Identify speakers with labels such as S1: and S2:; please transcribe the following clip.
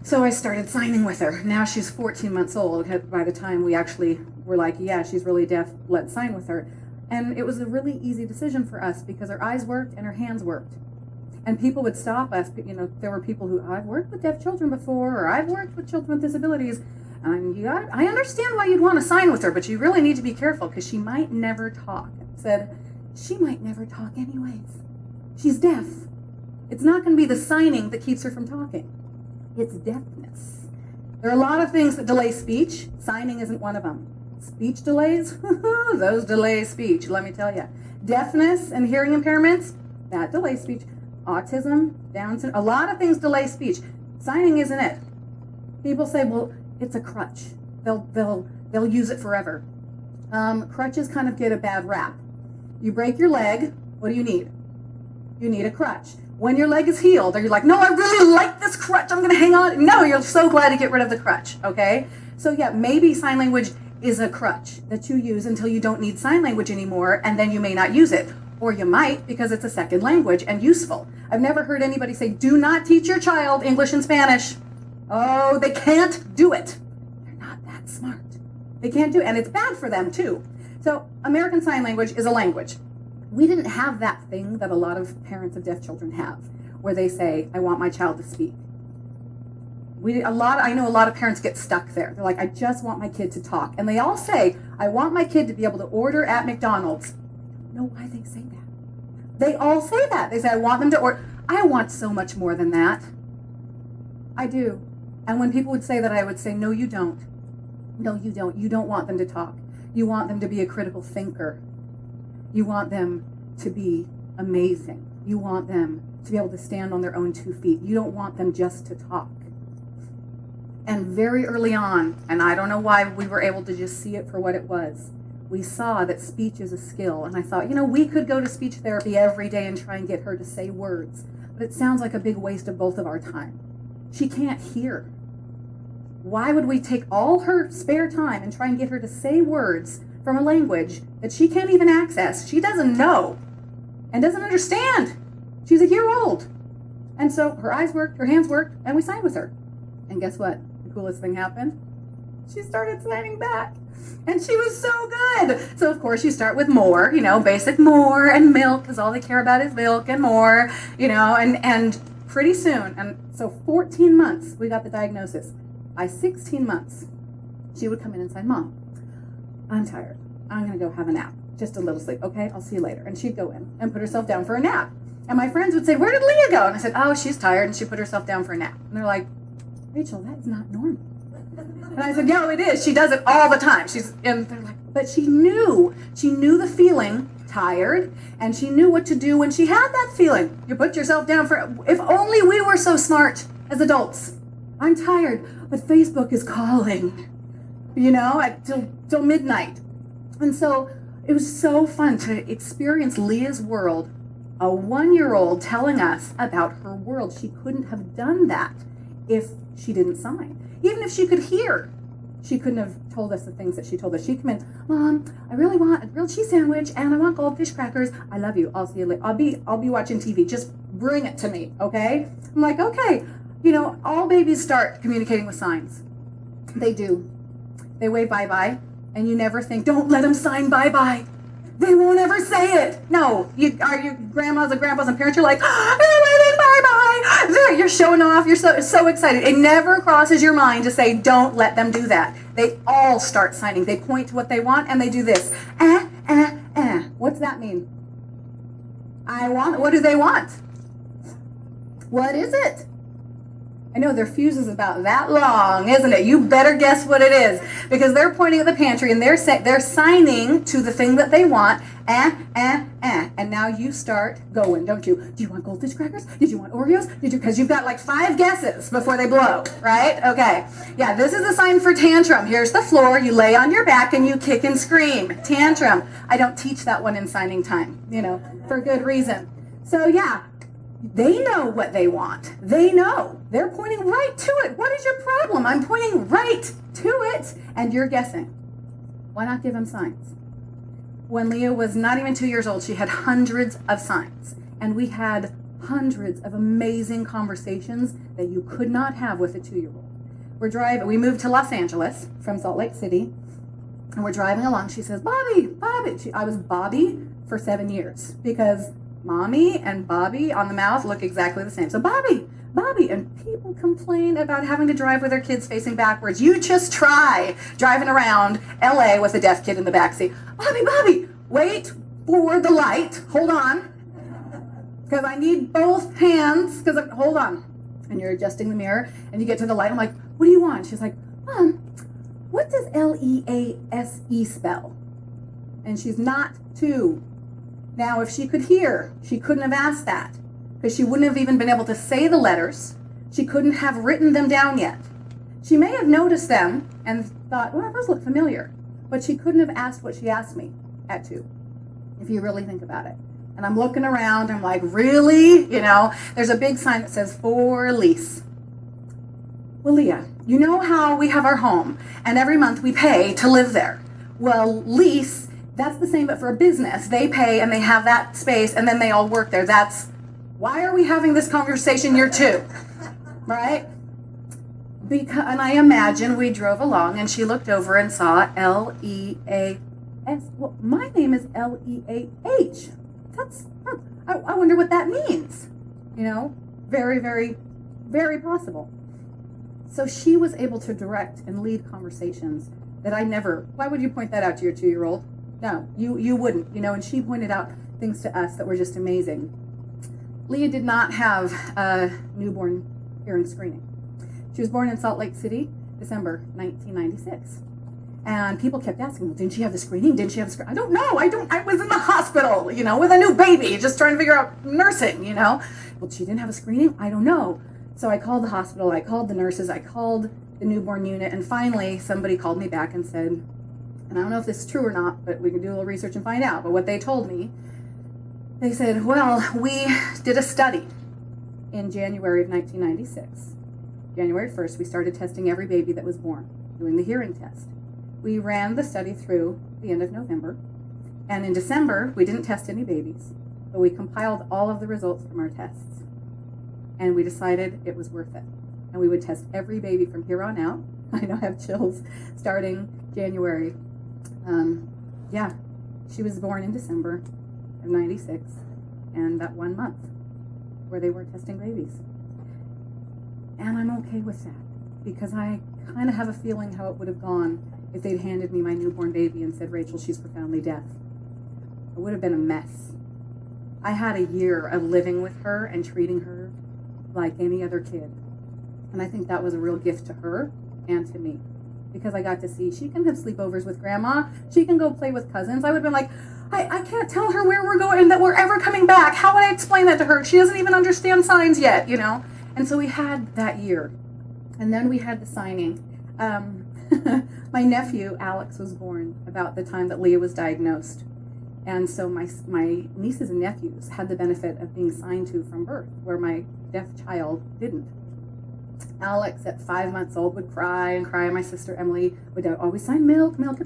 S1: So I started signing with her. Now she's 14 months old. By the time we actually were like, yeah, she's really deaf, let's sign with her. And it was a really easy decision for us because her eyes worked and her hands worked. And people would stop us. You know, there were people who, I've worked with deaf children before, or I've worked with children with disabilities. And I understand why you'd want to sign with her, but you really need to be careful because she might never talk. I said, she might never talk anyways. She's deaf. It's not going to be the signing that keeps her from talking. It's deafness. There are a lot of things that delay speech. Signing isn't one of them. Speech delays? Those delay speech, let me tell you. Deafness and hearing impairments, that delays speech. Autism, Down syndrome, a lot of things delay speech. Signing isn't it. People say, well, it's a crutch. They'll use it forever. Crutches kind of get a bad rap. You break your leg, what do you need? You need a crutch. When your leg is healed, are you like, no, I really like this crutch, I'm going to hang on? No, you're so glad to get rid of the crutch, okay? So yeah, maybe sign language is a crutch that you use until you don't need sign language anymore, and then you may not use it. Or you might because it's a second language and useful. I've never heard anybody say, do not teach your child English and Spanish. Oh, they can't do it. They're not that smart. They can't do it, and it's bad for them too. So American Sign Language is a language. We didn't have that thing that a lot of parents of deaf children have, where they say, I want my child to speak. I know a lot of parents get stuck there. They're like, I just want my kid to talk. And they all say, I want my kid to be able to order at McDonald's. I know why they say that. They all say that. They say, I want them to order. I want so much more than that. I do. And when people would say that, I would say, no, you don't. No, you don't. You don't want them to talk. You want them to be a critical thinker. You want them to be amazing. You want them to be able to stand on their own 2 feet. You don't want them just to talk. And very early on, and I don't know why we were able to just see it for what it was, we saw that speech is a skill. And I thought, we could go to speech therapy every day and try and get her to say words. But it sounds like a big waste of both of our time. She can't hear. Why would we take all her spare time and try and get her to say words from a language that she can't even access? She doesn't know and doesn't understand. She's a year old. And so her eyes worked, her hands worked, and we signed with her. And guess what? The coolest thing happened. She started signing back. And she was so good. So, of course, you start with more, basic more and milk, because all they care about is milk and more, and pretty soon, and so 14 months, we got the diagnosis. By 16 months, she would come in and say, Mom, I'm tired. I'm going to go have a nap. Just a little sleep. Okay, I'll see you later. And she'd go in and put herself down for a nap. And my friends would say, where did Leah go? And I said, oh, she's tired, and she put herself down for a nap. And they're like, Rachel, that is not normal. And I said, no, it is. She does it all the time. And they're like, but she knew the feeling, tired, and she knew what to do when she had that feeling. You put yourself down if only we were so smart as adults. I'm tired, but Facebook is calling, till midnight. And so it was so fun to experience Leah's world, a 1-year-old telling us about her world. She couldn't have done that if she didn't sign. Even if she could hear, she couldn't have told us the things that she told us. She'd come in, Mom, I really want a grilled cheese sandwich, and I want goldfish crackers. I love you. I'll see you later. I'll be watching TV. Just bring it to me, okay? I'm like, okay. All babies start communicating with signs. They do. They wave bye-bye, and you never think, don't let them sign bye-bye. They won't ever say it. No, your grandmas and grandpas and parents, you're like, they're waving bye-bye. You're showing off. You're so excited. It never crosses your mind to say, don't let them do that. They all start signing. They point to what they want, and they do this. What's that mean? What do they want? What is it? I know their fuse is about that long, isn't it? You better guess what it is, because they're pointing at the pantry and they're signing to the thing that they want. And now you start going, don't you? Do you want goldfish crackers? Did you want Oreos? Because you've got like 5 guesses before they blow, right? Okay. Yeah, this is a sign for tantrum. Here's the floor. You lay on your back and you kick and scream. Tantrum. I don't teach that one in signing time, for good reason. So yeah. They know what they want. They know. They're pointing right to it. What is your problem? I'm pointing right to it, and you're guessing. Why not give them signs? When Leah was not even 2 years old, she had hundreds of signs, and we had hundreds of amazing conversations that you could not have with a 2-year-old. We moved to Los Angeles from Salt Lake City, and we're driving along. She says, Bobby, Bobby. I was Bobby for 7 years because Mommy and Bobby on the mouth look exactly the same. So Bobby, Bobby, and people complain about having to drive with their kids facing backwards. You just try driving around LA with a deaf kid in the backseat. Bobby, Bobby, wait for the light. Hold on, because I need both hands. Hold on. And you're adjusting the mirror, and you get to the light. I'm like, what do you want? She's like, Mom, what does Lease spell? And she's not 2. Now, if she could hear, she couldn't have asked that, because she wouldn't have even been able to say the letters. She couldn't have written them down yet. She may have noticed them and thought, well, those look familiar, but she couldn't have asked what she asked me at 2, if you really think about it. And I'm looking around, I'm like, really? There's a big sign that says for lease. Well, Leah, you know how we have our home, and every month we pay to live there. Well, lease, that's the same, but for a business. They pay, and they have that space, and then they all work there. Why are we having this conversation? You're 2, right? And I imagine we drove along, and she looked over and saw Leas. Well, my name is Leah. I wonder what that means. Very, very, very possible. So she was able to direct and lead conversations that I never. Why would you point that out to your 2-year-old? No, you wouldn't. And she pointed out things to us that were just amazing. Leah did not have a newborn hearing screening. She was born in Salt Lake City, December 1996. And people kept asking, well, didn't she have the screening? Didn't she have the screening? I don't know. I was in the hospital, with a new baby, just trying to figure out nursing, Well, she didn't have a screening? I don't know. So I called the hospital, I called the nurses, I called the newborn unit, and finally somebody called me back and said, and I don't know if this is true or not, but we can do a little research and find out, but what they told me, they said, well, we did a study in January of 1996. January 1st, we started testing every baby that was born, doing the hearing test. We ran the study through the end of November, and in December, we didn't test any babies, but we compiled all of the results from our tests, and we decided it was worth it, and we would test every baby from here on out. I know I have chills, starting January. She was born in December of 96, and that 1 month where they were testing babies. And I'm okay with that, because I kind of have a feeling how it would have gone if they'd handed me my newborn baby and said, Rachel, she's profoundly deaf. It would have been a mess. I had a year of living with her and treating her like any other kid. And I think that was a real gift to her and to me, because I got to see she can have sleepovers with grandma. She can go play with cousins. I would have been like, I can't tell her where we're going and that we're ever coming back. How would I explain that to her? She doesn't even understand signs yet, And so we had that year. And then we had the signing. My nephew, Alex, was born about the time that Leah was diagnosed. And so my nieces and nephews had the benefit of being signed to from birth, where my deaf child didn't. Alex, at 5 months old, would cry and cry. My sister, Emily, would always sign milk, milk.